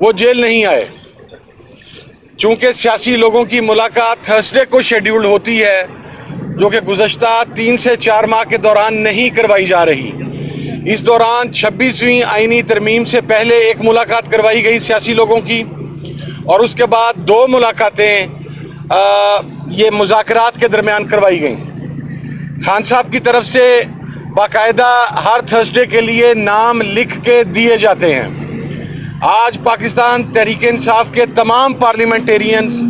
وہ جیل نہیں آئے. چونکہ سیاسی لوگوں کی ملاقات تھرسڈے کو شیڈیولڈ ہوتی ہے، جو کہ گزشتہ 3 سے 4 ماہ کے دوران نہیں کروائی جا رہی. اس دوران 26ویں آئینی ترمیم سے پہلے ایک ملاقات کروائی گئی سیاسی لوگوں کی، اور اس کے بعد 2 ملاقاتیں یہ مذاکرات کے درمیان کروائی گئیں. خان صاحب کی طرف سے باقاعدہ ہر تھرسڈے کے لیے نام لکھ کے دیے جاتے ہیں. آج پاکستان تحریک انصاف کے تمام پارلیمنٹیرینز،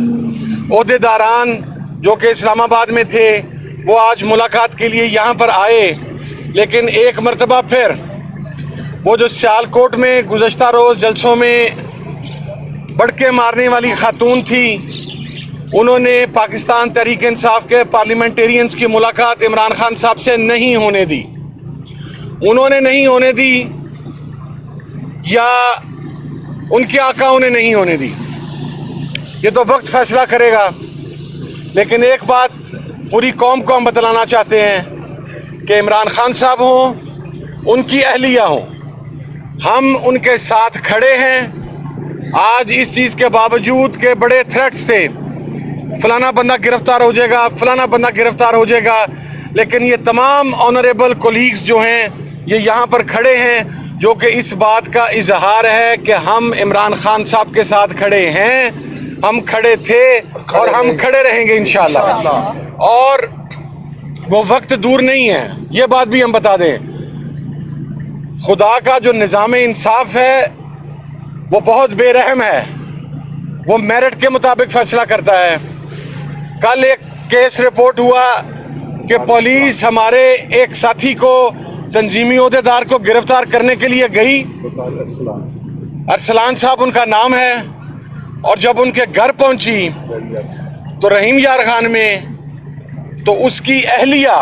عہدیداران جو کہ اسلام آباد میں تھے، وہ آج ملاقات کے لیے یہاں پر آئے. لیکن ایک مرتبہ پھر وہ جو سیالکوٹ میں گزشتہ روز جلسوں میں بڑکے مارنے والی خاتون تھی، انہوں نے پاکستان تحریک انصاف کے پارلیمنٹیرینز کی ملاقات عمران خان صاحب سے نہیں ہونے دی. انہوں نے نہیں ہونے دی یا ان کے آقا انہیں نہیں ہونے دی، یہ تو وقت فیصلہ کرے گا. لیکن ایک بات پوری قوم کو ہم بتلانا چاہتے ہیں کہ عمران خان صاحب ہوں، ان کی اہلیہ ہوں، ہم ان کے ساتھ کھڑے ہیں. آج اس چیز کے باوجود کہ بڑے تھریٹس تھے، فلانا بندہ گرفتار ہو جائے گا، فلانا بندہ گرفتار ہو جائے گا، لیکن یہ تمام آنریبل کولیگز جو ہیں یہ یہاں پر کھڑے ہیں، جو کہ اس بات کا اظہار ہے کہ ہم عمران خان صاحب کے ساتھ کھڑے ہیں، ہم کھڑے تھے اور ہم کھڑے رہیں گے انشاءاللہ. اور وہ وقت دور نہیں ہے، یہ بات بھی ہم بتا دیں. خدا کا جو نظام انصاف ہے وہ بہت بے رحم ہے، وہ میرٹ کے مطابق فیصلہ کرتا ہے. کل ایک کیس رپورٹ ہوا کہ پولیس ہمارے ایک ساتھی کو، تنظیمی عہدیدار کو گرفتار کرنے کے لیے گئی، ارسلان صاحب ان کا نام ہے، اور جب ان کے گھر پہنچی تو رحیم یار خان میں، تو اس کی اہلیہ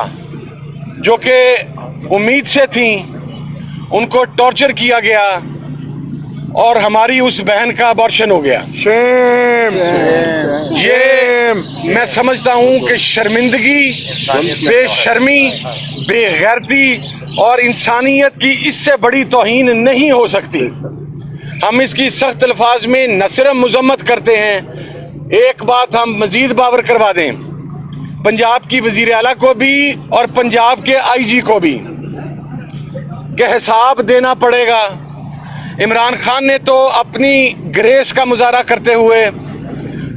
جو کہ امید سے تھیں ان کو ٹارچر کیا گیا اور ہماری اس بہن کا ابارشن ہو گیا. شیم! یہ میں سمجھتا ہوں کہ شرمندگی، بے شرمی، بے غیرتی اور انسانیت کی اس سے بڑی توہین نہیں ہو سکتی. ہم اس کی سخت الفاظ میں نہ صرف مذمت کرتے ہیں، ایک بات ہم مزید باور کروا دیں، پنجاب کی وزیر اعلیٰ کو بھی اور پنجاب کے آئی جی کو بھی، کہ حساب دینا پڑے گا. عمران خان نے تو اپنی گریس کا مظاہرہ کرتے ہوئے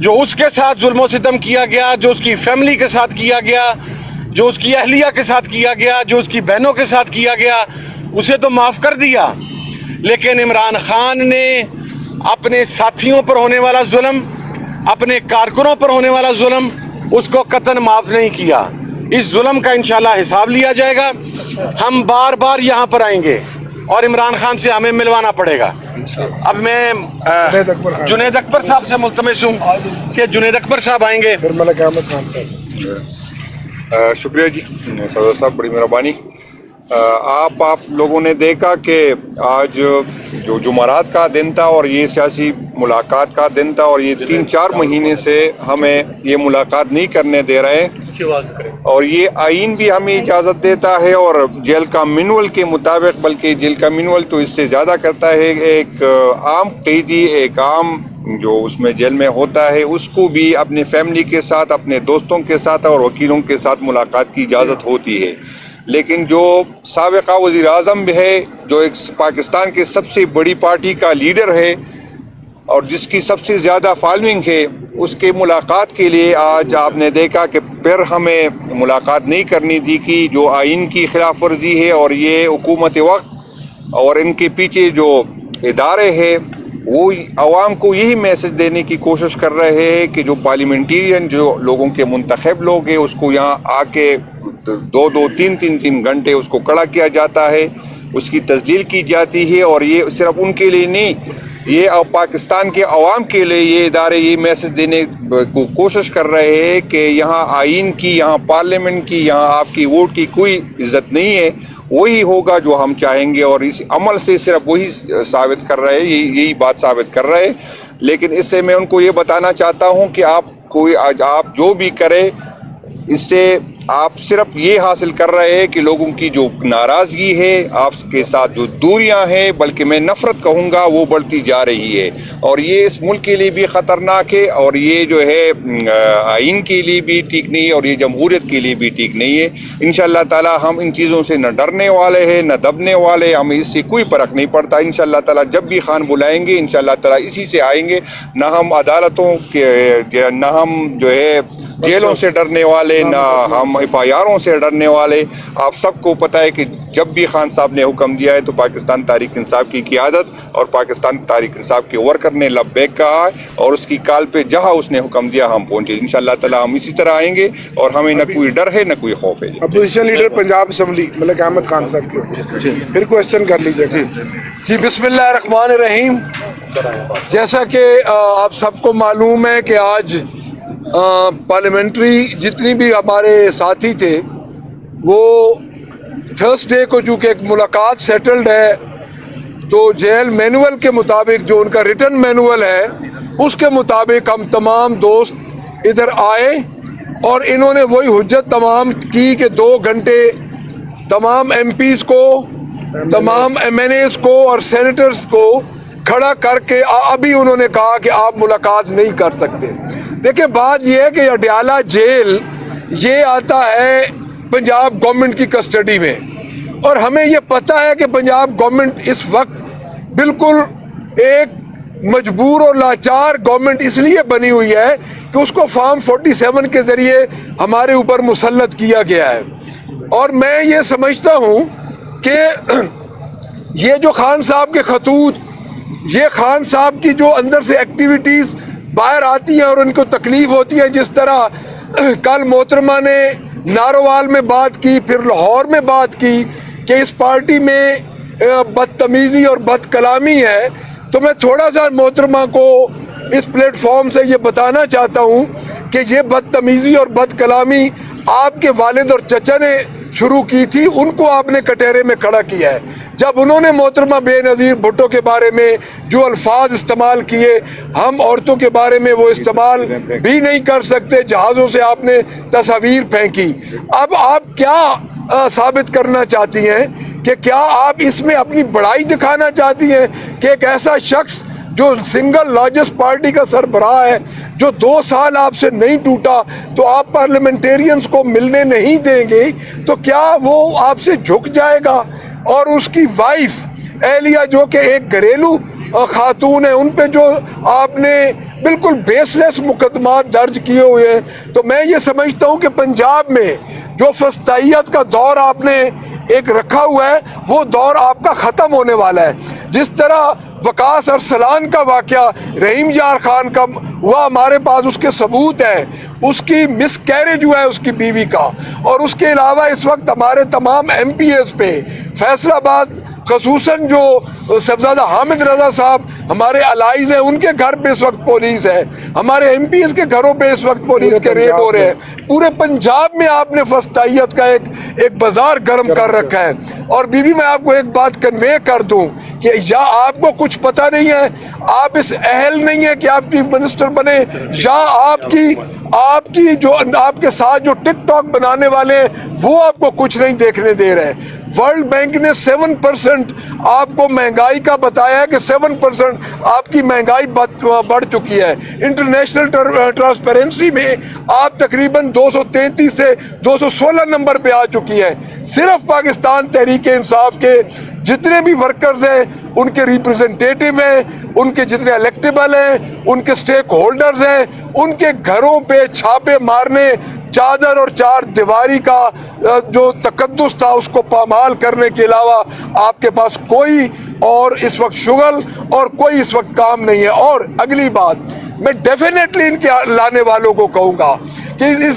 جو اس کے ساتھ ظلم و ستم کیا گیا، جو اس کی فیملی کے ساتھ کیا گیا، جو اس کی اہلیہ کے ساتھ کیا گیا، جو اس کی بہنوں کے ساتھ کیا گیا، اسے تو معاف کر دیا. لیکن عمران خان نے اپنے ساتھیوں پر ہونے والا ظلم، اپنے کارکنوں پر ہونے والا ظلم، اس کو قطعاً معاف نہیں کیا. اس ظلم کا انشاءاللہ حساب لیا جائے گا. ہم بار بار یہاں پر آئیں گے اور عمران خان سے ہمیں ملوانا پڑے گا. اب میں جنید اکبر صاحب سے ملتمس ہوں کہ جنید اکبر صاحب آئیں گے. شکریہ جی صدر صاحب، بڑی مہربانی. آپ لوگوں نے دیکھا کہ آج جو جمعرات کا دن تھا اور یہ سیاسی ملاقات کا دن تھا، اور یہ 3-4 مہینے سے ہمیں یہ ملاقات نہیں کرنے دے رہے، اور یہ آئین بھی ہمیں اجازت دیتا ہے اور جیل کا مینول کے مطابق، بلکہ جیل کا مینول تو اس سے زیادہ کرتا ہے. ایک عام قیدی، ایک عام جو اس میں جیل میں ہوتا ہے، اس کو بھی اپنے فیملی کے ساتھ، اپنے دوستوں کے ساتھ اور وکیلوں کے ساتھ ملاقات کی اجازت ہوتی ہے. لیکن جو سابقہ وزیر اعظم ہے، جو ایک پاکستان کے سب سے بڑی پارٹی کا لیڈر ہے اور جس کی سب سے زیادہ فالوئنگ ہے، اس کے ملاقات کے لیے آج آپ نے دیکھا کہ پھر ہمیں ملاقات نہیں کرنی تھی، کہ جو آئین کی خلاف ورزی ہے. اور یہ حکومت وقت اور ان کے پیچھے جو ادارے ہیں وہ عوام کو یہی میسج دینے کی کوشش کر رہے ہیں کہ جو پارلیمنٹیرین، جو لوگوں کے منتخب لوگ ہیں، اس کو یہاں آ کے 2-3 گھنٹے اس کو کھڑا کیا جاتا ہے، اس کی تذلیل کی جاتی ہے. اور یہ صرف ان کے لیے نہیں، یہ پاکستان کے عوام کے لیے یہ ادارے یہ میسج دینے کو کوشش کر رہے ہیں کہ یہاں آئین کی، یہاں پارلیمنٹ کی، یہاں آپ کی ووٹ کی کوئی عزت نہیں ہے. وہی ہوگا جو ہم چاہیں گے، اور اس عمل سے صرف وہی ثابت کر رہے ہیں، یہی بات ثابت کر رہے ہیں. لیکن اس سے میں ان کو یہ بتانا چاہتا ہوں کہ آپ جو بھی کرے، اس سے آپ صرف یہ حاصل کر رہے ہیں کہ لوگوں کی جو ناراضگی ہے، آپ کے ساتھ جو دوریاں ہیں، بلکہ میں نفرت کہوں گا، وہ بڑھتی جا رہی ہے. اور یہ اس ملک کے لیے بھی خطرناک ہے، اور یہ جو ہے آئین کے لیے بھی ٹھیک نہیں ہے، اور یہ جمہوریت کے لیے بھی ٹھیک نہیں ہے۔ انشاءاللہ تعالی ہم ان چیزوں سے نہ ڈرنے والے ہیں نہ دبنے والے، ہمیں اس سے کوئی فرق نہیں پڑتا۔ انشاءاللہ تعالی جب بھی خان بلائیں گے انشاءاللہ تعالی اسی سے آئیں گے، نہ ہم عدالتوں کے، نہ ہم جو ہے جیلوں سے ڈرنے والے، نہ ہم FIRوں سے ڈرنے والے۔ آپ سب کو پتہ ہے کہ جب بھی خان صاحب نے حکم دیا ہے تو پاکستان تحریک انصاف کی قیادت اور پاکستان تحریک انصاف کے ورکر نے لبیک کہا ہے، اور اس کی کال پہ جہاں اس نے حکم دیا ہم پہنچے۔ انشاءاللہ تعالی ہم اسی طرح آئیں گے، اور ہمیں نہ کوئی ڈر ہے نہ کوئی خوف ہے۔ Opposition leader Punjab assembly Malik Ahmad Khan صاحب کی پھر کوشچن کر لیجیے گا۔ جی بسم اللہ الرحمن الرحیم۔ جیسا کہ آپ سب کو معلوم ہے کہ آج پارلیمنٹری جتنی بھی ہمارے ساتھی تھے وہ تھرسڈے کو چونکہ ایک ملاقات سیٹلڈ ہے، تو جیل مینول کے مطابق جو ان کا ریٹن مینول ہے اس کے مطابق ہم تمام دوست ادھر آئے، اور انہوں نے وہی حجت تمام کی کہ 2 گھنٹے تمام MPs کو، تمام MNAs کو اور سینیٹرز کو کھڑا کر کے ابھی انہوں نے کہا کہ آپ ملاقات نہیں کر سکتے۔ دیکھیں بات یہ ہے کہ اڈیالہ جیل یہ آتا ہے پنجاب گورنمنٹ کی کسٹڈی میں، اور ہمیں یہ پتہ ہے کہ پنجاب گورنمنٹ اس وقت بالکل ایک مجبور اور لاچار گورنمنٹ اس لیے بنی ہوئی ہے کہ اس کو فارم 47 کے ذریعے ہمارے اوپر مسلط کیا گیا ہے۔ اور میں یہ سمجھتا ہوں کہ یہ جو خان صاحب کے خطوط، یہ خان صاحب کی جو اندر سے ایکٹیویٹیز باہر آتی ہیں اور ان کو تکلیف ہوتی ہے، جس طرح کل محترمہ نے ناروال میں بات کی، پھر لاہور میں بات کی کہ اس پارٹی میں بدتمیزی اور بد کلامی ہے، تو میں تھوڑا سا محترمہ کو اس پلیٹ فارم سے یہ بتانا چاہتا ہوں کہ یہ بدتمیزی اور بد کلامی آپ کے والد اور چچا نے شروع کی تھی، ان کو آپ نے کٹہرے میں کھڑا کیا ہے۔ جب انہوں نے محترمہ بے نظیر بھٹو کے بارے میں جو الفاظ استعمال کیے، ہم عورتوں کے بارے میں وہ استعمال بھی نہیں کر سکتے، جہازوں سے آپ نے تصاویر پھینکی۔ اب آپ کیا ثابت کرنا چاہتی ہیں کہ کیا آپ اس میں اپنی بڑائی دکھانا چاہتی ہیں کہ ایک ایسا شخص جو سنگل لارجسٹ پارٹی کا سربراہ ہے، جو 2 سال آپ سے نہیں ٹوٹا، تو آپ پارلیمنٹیرینز کو ملنے نہیں دیں گے، تو کیا وہ آپ سے جھک جائے گا؟ اور اس کی وائف اہلیہ جو کہ ایک گھریلو خاتون ہے، ان پہ جو آپ نے بالکل بیس لیس مقدمات درج کیے ہوئے ہیں، تو میں یہ سمجھتا ہوں کہ پنجاب میں جو فسطائیت کا دور آپ نے ایک رکھا ہوا ہے، وہ دور آپ کا ختم ہونے والا ہے۔ جس طرح وقاص ارسلان کا واقعہ رحیم یار خان کا ہوا، ہمارے پاس اس کے ثبوت ہے، اس کی مس کیریج ہوا ہے اس کی بیوی کا، اور اس کے علاوہ اس وقت ہمارے تمام MPs پہ فیصل آباد خصوصاً جو صاحبزادہ حامد رضا صاحب ہمارے الائز ہیں، ان کے گھر پہ اس وقت پولیس ہے، ہمارے MPs کے گھروں پہ اس وقت پولیس کے ریڈ ہو رہے ہیں۔ پورے پنجاب میں آپ نے فسطائیت کا ایک بازار گرم کر رکھا ہے۔ اور میں آپ کو ایک بات کنوے کر دوں کہ یا آپ کو کچھ پتہ نہیں ہے، آپ اس اہل نہیں ہے کہ آپ چیف منسٹر بنے، یا آپ کی جو آپ کے ساتھ جو ٹک ٹاک بنانے والے ہیں وہ آپ کو کچھ نہیں دیکھنے دے رہے ہیں۔ ورلڈ بینک نے 7% آپ کو مہنگائی کا بتایا ہے کہ 7% آپ کی مہنگائی بڑھ چکی ہے۔ انٹرنیشنل ٹرانسپیرنسی میں آپ تقریباً 233 سے 216 نمبر پہ آ چکی ہے۔ صرف پاکستان تحریک انصاف کے جتنے بھی ورکرز ہیں، ان کے ریپرزنٹیٹیو ہیں، ان کے جتنے الیکٹیبل ہیں، ان کے سٹیک ہولڈرز ہیں، ان کے گھروں پہ چھاپے مارنے، چادر اور 4 دیواری کا جو تقدس تھا اس کو پامال کرنے کے علاوہ آپ کے پاس کوئی اور اس وقت شغل اور کوئی اس وقت کام نہیں ہے۔ اور اگلی بات میں ڈیفینیٹلی ان کے لانے والوں کو کہوں گا کہ اس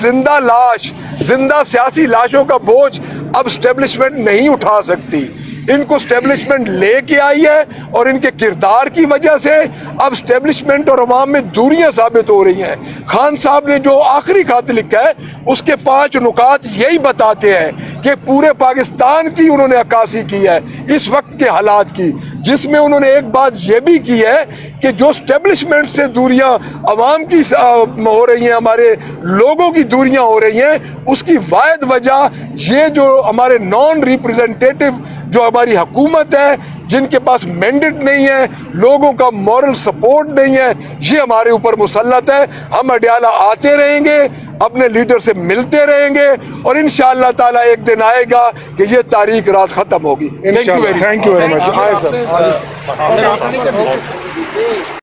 زندہ سیاسی لاشوں کا بوجھ اب اسٹیبلشمنٹ نہیں اٹھا سکتی۔ ان کو اسٹیبلشمنٹ لے کے آئی ہے، اور ان کے کردار کی وجہ سے اب اسٹیبلشمنٹ اور عوام میں دوریاں ثابت ہو رہی ہیں۔ خان صاحب نے جو آخری خط لکھا ہے اس کے 5 نکات یہی بتاتے ہیں کہ پورے پاکستان کی انہوں نے عکاسی کی ہے اس وقت کے حالات کی، جس میں انہوں نے ایک بات یہ بھی کی ہے کہ جو اسٹیبلشمنٹ سے دوریاں عوام کی ہو رہی ہیں، ہمارے لوگوں کی دوریاں ہو رہی ہیں، اس کی واحد وجہ یہ جو ہمارے نان ریپرزنٹیٹو جو ہماری حکومت ہے، جن کے پاس مینڈیٹ نہیں ہے، لوگوں کا مورل سپورٹ نہیں ہے، یہ ہمارے اوپر مسلط ہے۔ ہم اڈیالہ آتے رہیں گے، اپنے لیڈر سے ملتے رہیں گے، اور انشاءاللہ تعالیٰ ایک دن آئے گا کہ یہ تاریخ رات ختم ہوگی۔ Thank you very much.